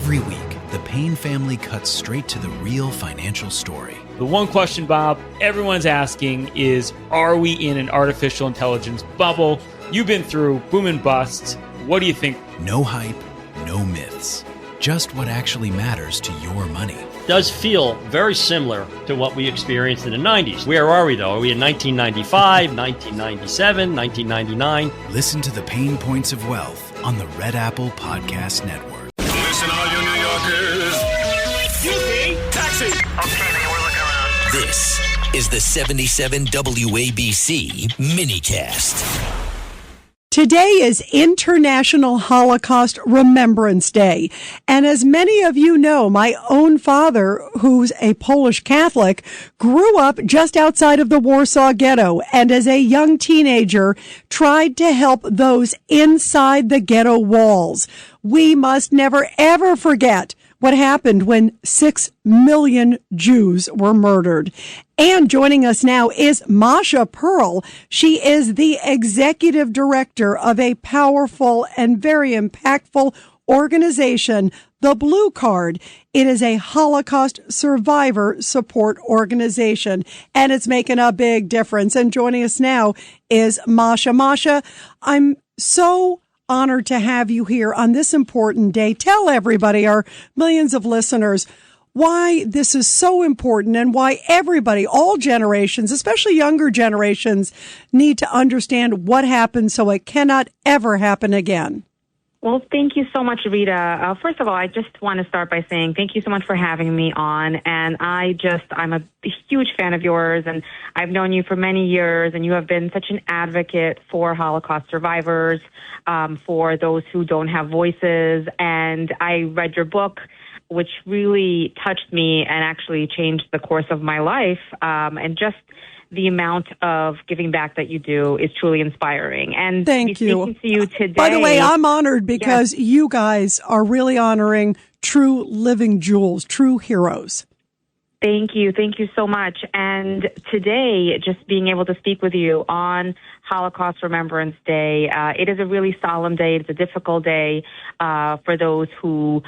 Every week, the Payne family cuts straight to the real financial story. The one question, Bob, everyone's asking is, are we in an artificial intelligence bubble? You've been through boom and bust. What do you think? No hype, no myths. Just what actually matters to your money. Does feel very similar to what we experienced in the 90s. Where are we, though? Are we in 1995, 1997, 1999? Listen to the Pain Points of Wealth on the Red Apple Podcast Network. Listen, all you New Yorkers. Taxi. Okay, man, we're looking around. This is the 77 WABC minicast. Today is International Holocaust Remembrance Day. And as many of you know, my own father, who's a Polish Catholic, grew up just outside of the Warsaw Ghetto, and as a young teenager tried to help those inside the ghetto walls. We must never, ever forget what happened when 6 million Jews were murdered. And joining us now is Masha Pearl. She is the executive director of a powerful and very impactful organization, the Blue Card. It is a Holocaust survivor support organization, and it's making a big difference. And joining us now is Masha. Masha, I'm so honored to have you here on this important day. Tell everybody, our millions of listeners, why this is so important and why everybody, all generations, especially younger generations, need to understand what happened so it cannot ever happen again. Well, thank you so much, Rita. First of all, I just want to start by saying thank you so much for having me on. And I'm a huge fan of yours, and I've known you for many years, and you have been such an advocate for Holocaust survivors, for those who don't have voices. And I read your book, which really touched me and actually changed the course of my life. And just the amount of giving back that you do is truly inspiring. And thank you. Speaking to you today, by the way, I'm honored because you guys are really honoring true living jewels, true heroes. Thank you. Thank you so much. And today, just being able to speak with you on Holocaust Remembrance Day, it is a really solemn day. It's a difficult day for those who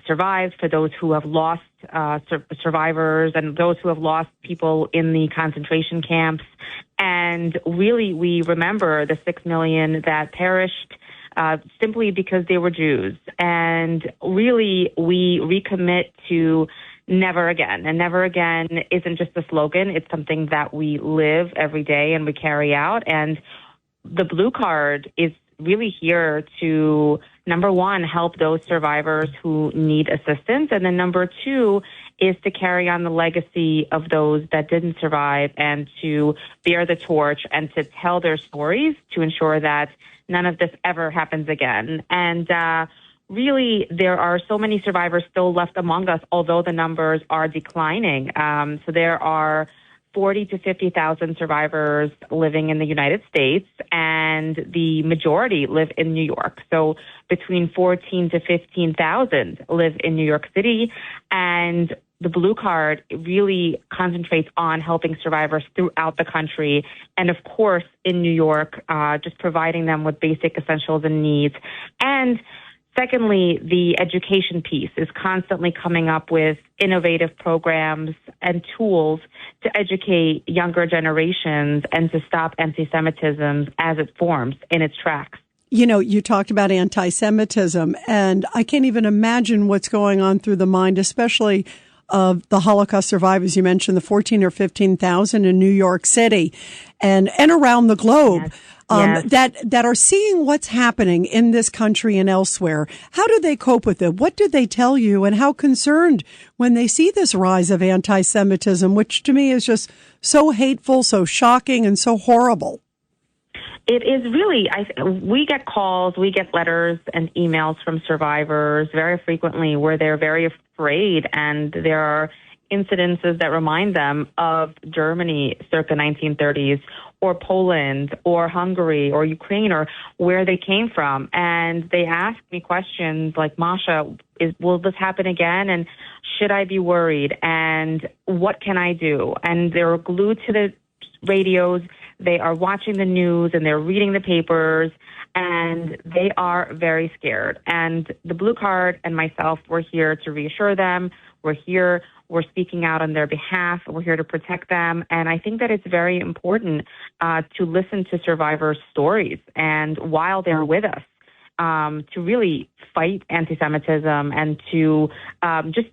survived, for those who have lost survivors, and those who have lost people in the concentration camps. And really, we remember the 6 million that perished simply because they were Jews. And really, we recommit to never again. And never again isn't just a slogan. It's something that we live every day and we carry out. And the Blue Card is really here to, number one, help those survivors who need assistance. And then number two is to carry on the legacy of those that didn't survive and to bear the torch and to tell their stories to ensure that none of this ever happens again. And really, there are so many survivors still left among us, although the numbers are declining. So there are 40 to 50,000 survivors living in the United States, and the majority live in New York. So between 14 to 15,000 live in New York City, and the Blue Card really concentrates on helping survivors throughout the country. And of course, in New York, just providing them with basic essentials and needs. And secondly, the education piece is constantly coming up with innovative programs and tools to educate younger generations and to stop anti-Semitism as it forms in its tracks. You know, you talked about anti-Semitism, and I can't even imagine what's going on through the mind, especially of the Holocaust survivors. You mentioned the 14 or 15,000 in New York City and around the globe. Yes. Yes. That are seeing what's happening in this country and elsewhere. How do they cope with it? What do they tell you, and how concerned when they see this rise of anti-Semitism, which to me is just so hateful, so shocking, and so horrible? It is really, we get calls, we get letters and emails from survivors very frequently where they're very afraid, and there are incidences that remind them of Germany circa 1930s, or Poland, or Hungary, or Ukraine, or where they came from. And they ask me questions like, Masha, will this happen again? And should I be worried? And what can I do? And they're glued to the radios. They are watching the news and they're reading the papers. and they are very scared. And the Blue Card and myself, we're here to reassure them. We're speaking out on their behalf. We're here to protect them. And I think that it's very important to listen to survivors' stories and while they're with us, to really fight anti-Semitism and to just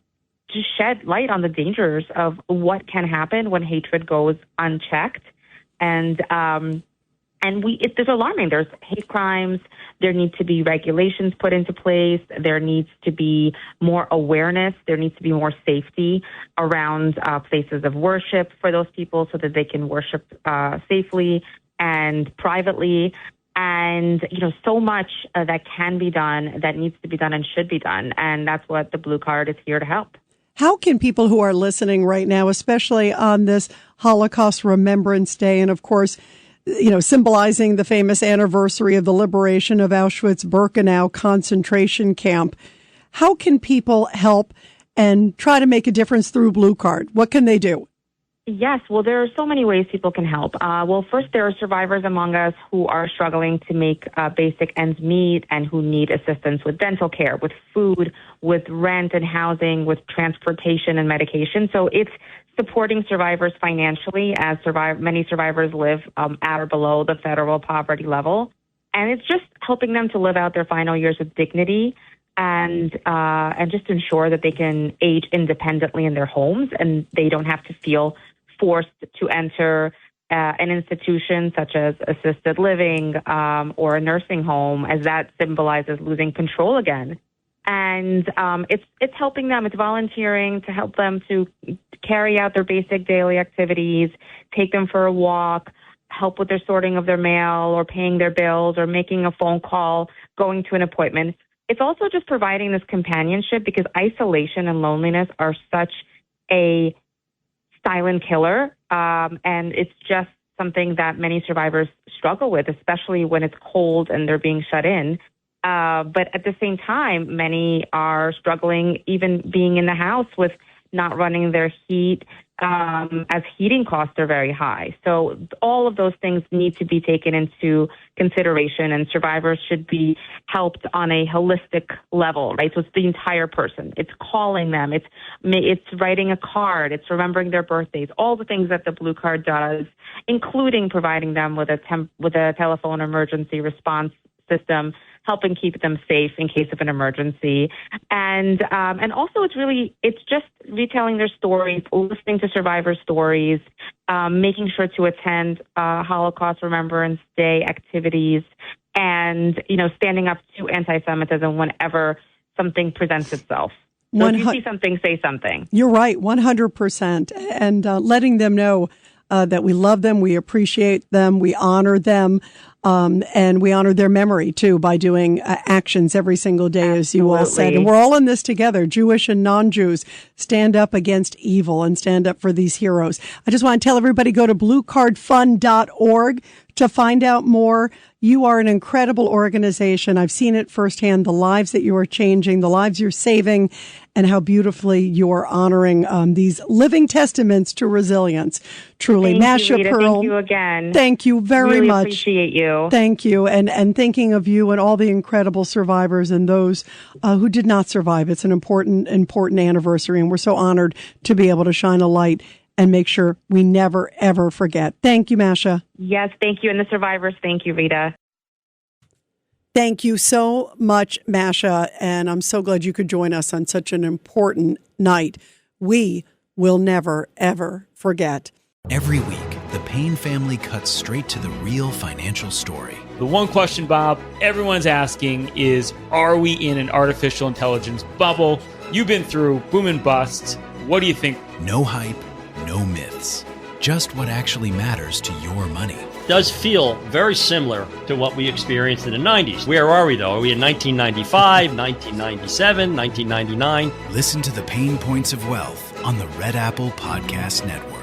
shed light on the dangers of what can happen when hatred goes unchecked. And it's alarming. There's hate crimes. There need to be regulations put into place. There needs to be more awareness. There needs to be more safety around places of worship for those people so that they can worship safely and privately. And, so much that can be done, that needs to be done and should be done. And that's what the Blue Card is here to help. How can people who are listening right now, especially on this Holocaust Remembrance Day, and of course, symbolizing the famous anniversary of the liberation of Auschwitz-Birkenau concentration camp, how can people help and try to make a difference through Blue Card? What can they do? Yes, well, there are so many ways people can help. First, there are survivors among us who are struggling to make basic ends meet and who need assistance with dental care, with food, with rent and housing, with transportation and medication. So it's supporting survivors financially, as many survivors live at or below the federal poverty level. And it's just helping them to live out their final years with dignity and just ensure that they can age independently in their homes and they don't have to feel forced to enter an institution such as assisted living or a nursing home, as that symbolizes losing control again. And it's helping them. It's volunteering to help them to carry out their basic daily activities, take them for a walk, help with their sorting of their mail or paying their bills or making a phone call, going to an appointment. It's also just providing this companionship, because isolation and loneliness are such a silent killer, and it's just something that many survivors struggle with, especially when it's cold and they're being shut in. But at the same time, many are struggling even being in the house with not running their heat, as heating costs are very high. So all of those things need to be taken into consideration, and survivors should be helped on a holistic level, right? So it's the entire person. It's calling them. It's writing a card. It's remembering their birthdays. All the things that the Blue Card does, including providing them with a telephone emergency response system, helping keep them safe in case of an emergency. And also it's just retelling their stories, listening to survivors' stories, making sure to attend Holocaust Remembrance Day activities, and, standing up to anti-Semitism whenever something presents itself. So if you see something, say something. You're right, 100%. And letting them know that we love them, we appreciate them, we honor them, and we honor their memory, too, by doing actions every single day, as you all said. And we're all in this together, Jewish and non-Jews. Stand up against evil and stand up for these heroes. I just want to tell everybody, go to bluecardfund.org to find out more. You are an incredible organization. I've seen it firsthand, the lives that you are changing, the lives you're saving, and how beautifully you're honoring these living testaments to resilience. Truly. Thank Masha you, Rita. Pearl. Thank you again. Thank you very really much. Appreciate you. Thank you. And thinking of you and all the incredible survivors and those who did not survive. It's an important anniversary, and we're so honored to be able to shine a light and make sure we never, ever forget. Thank you, Masha. Yes, thank you. And the survivors, thank you, Rita. Thank you so much, Masha. And I'm so glad you could join us on such an important night. We will never, ever forget. Every week, the Payne family cuts straight to the real financial story. The one question, Bob, everyone's asking is, are we in an artificial intelligence bubble? You've been through boom and bust. What do you think? No hype, no myths. Just what actually matters to your money. Does feel very similar to what we experienced in the 90s. Where are we, though? Are we in 1995, 1997, 1999? Listen to the Pain Points of Wealth on the Red Apple Podcast Network.